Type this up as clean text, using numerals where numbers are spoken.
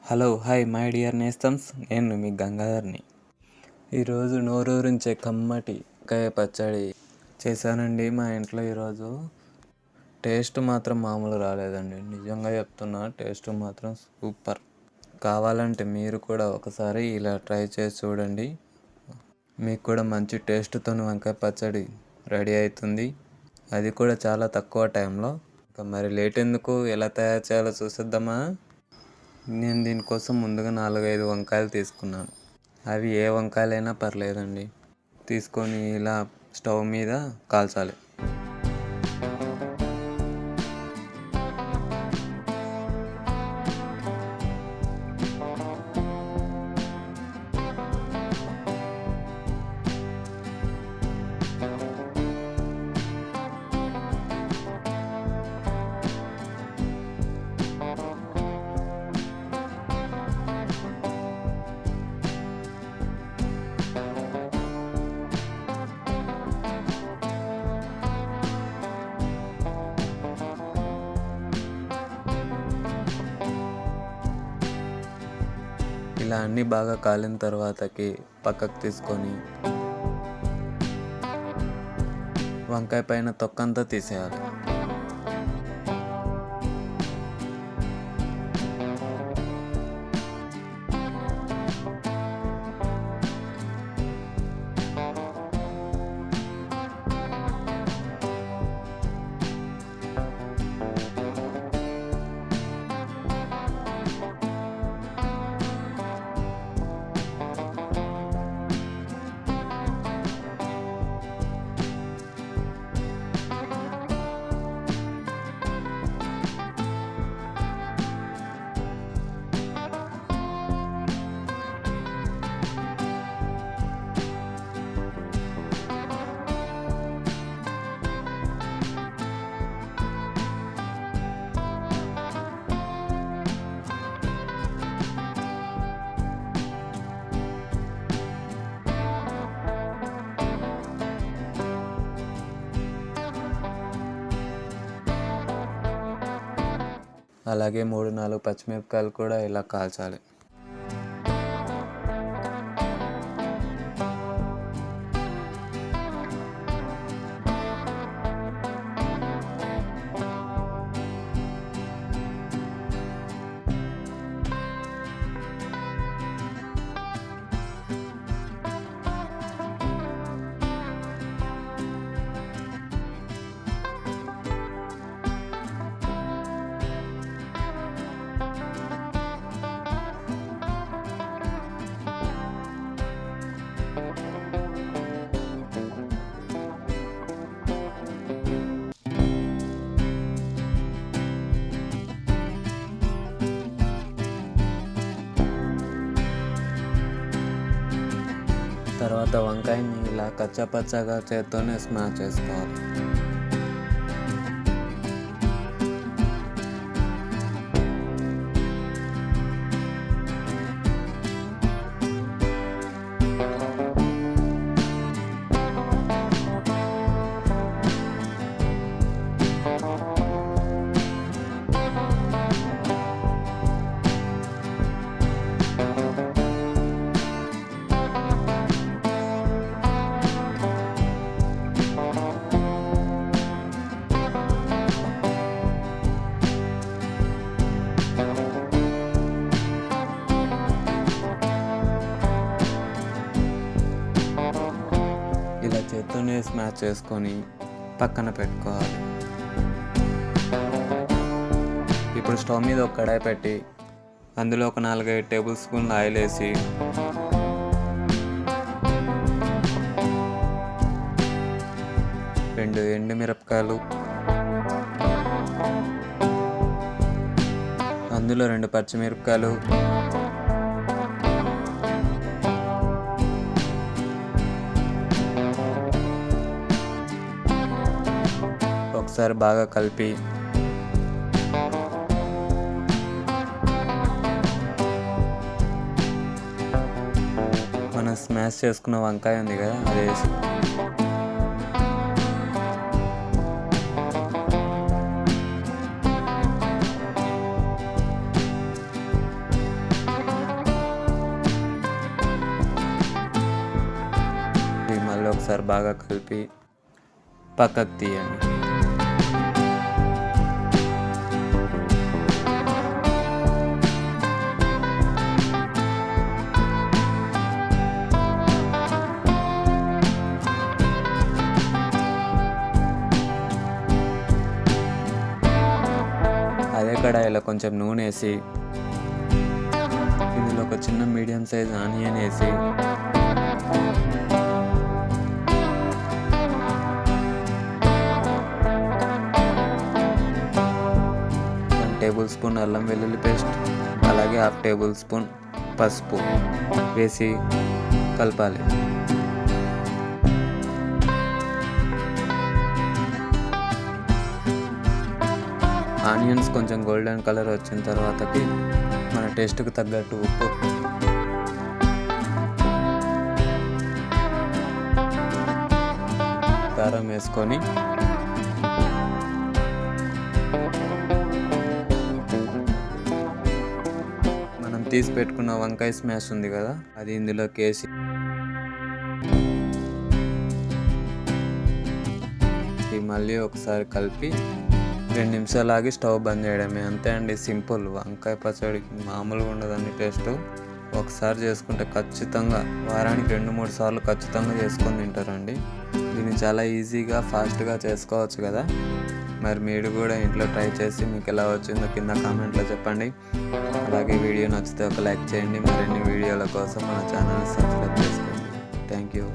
Hello hi my dear నేస్తమ్స్, నేను మీ గంగాధర్ని. ఈరోజు నోరూరించే కమ్మటి వంకాయ పచ్చడి చేశానండి మా ఇంట్లో. ఈరోజు టేస్ట్ మాత్రం మామూలు రాలేదండి, నిజంగా చెప్తున్నా. టేస్ట్ మాత్రం సూపర్. కావాలంటే మీరు కూడా ఒకసారి ఇలా ట్రై చేసి చూడండి. మీకు కూడా మంచి టేస్ట్తో వంకాయ పచ్చడి రెడీ అవుతుంది, అది కూడా చాలా తక్కువ టైంలో. ఇంకా మరి లేట్ ఎందుకు, ఎలా తయారు చేయాలో చూసేద్దామా? నేను దీనికోసం ముందుగా 4-5 వంకాయలు తీసుకున్నాను. అవి ఏ వంకాయలైనా పర్లేదండి. తీసుకొని ఇలా స్టవ్ మీద కాల్చాలి. ఇలా అన్నీ బాగా కాలిన తర్వాతకి పక్కకు తీసుకొని వంకాయ పైన తొక్కంతా తీసేయాలి. అలాగే 3-4 పచ్చిమిరపకాయలు కూడా ఇలా కాల్చాలి. తర్వాత వంకాయని ఇలా కచ్చాపచ్చాగా చేత్తోనే స్మాష్ చేసుకోవాలి. ఇలా చేత్తోనే స్మాష్ చేసుకొని పక్కన పెట్టుకోవాలి. ఇప్పుడు స్టవ్ మీద ఒక కడాయి పెట్టి అందులో ఒక 4-5 టేబుల్ స్పూన్లు ఆయిల్ వేసి రెండు ఎండుమిరపకాయలు, అందులో 2 పచ్చిమిరపకాయలు, ఒకసారి బాగా కలిపి మనం స్మాష్ చేసుకున్న వంకాయ ఉంది కదా, అది వేసి ఒకసారి బాగా కలిపి పక్కకు తీయండి. అదే కడాయిలో కొంచెం నూనె వేసి ఇందులో ఒక చిన్న మీడియం సైజ్ ఆనియన్ వేసి టేబుల్ స్పూన్ అల్లం వెల్లుల్లి పేస్ట్, అలాగే 1/2 టేబుల్ స్పూన్ పసుపు వేసి కలపాలి. ఆనియన్స్ కొంచెం గోల్డెన్ కలర్ వచ్చిన తర్వాతకి మన టేస్ట్కి తగ్గట్టు ఉప్పు, కారం వేసుకొని మనం తీసి పెట్టుకున్న వంకాయ స్మాష్ ఉంది కదా, అది ఇందులోకి వేసి మళ్ళీ ఒకసారి కలిపి 2 నిమిషాలు ఆగి స్టవ్ బంద్ చేయడమే. అంతే అండి, సింపుల్. వంకాయ పచ్చడికి మామూలుగా ఉండదండి టేస్ట్. ఒకసారి చేసుకుంటే ఖచ్చితంగా వారానికి 2-3 సార్లు ఖచ్చితంగా చేసుకొని తింటారండి. దీన్ని చాలా ఈజీగా ఫాస్ట్గా చేసుకోవచ్చు కదా. మరి మీరు కూడా ఇంట్లో ట్రై చేసి మీకు ఎలా వచ్చిందో కింద కామెంట్లో చెప్పండి. అలాగే వీడియో నచ్చితే ఒక లైక్ చేయండి. మరిన్ని వీడియోల కోసం మన ఛానల్ని సబ్స్క్రైబ్ చేసుకోండి. Thank you.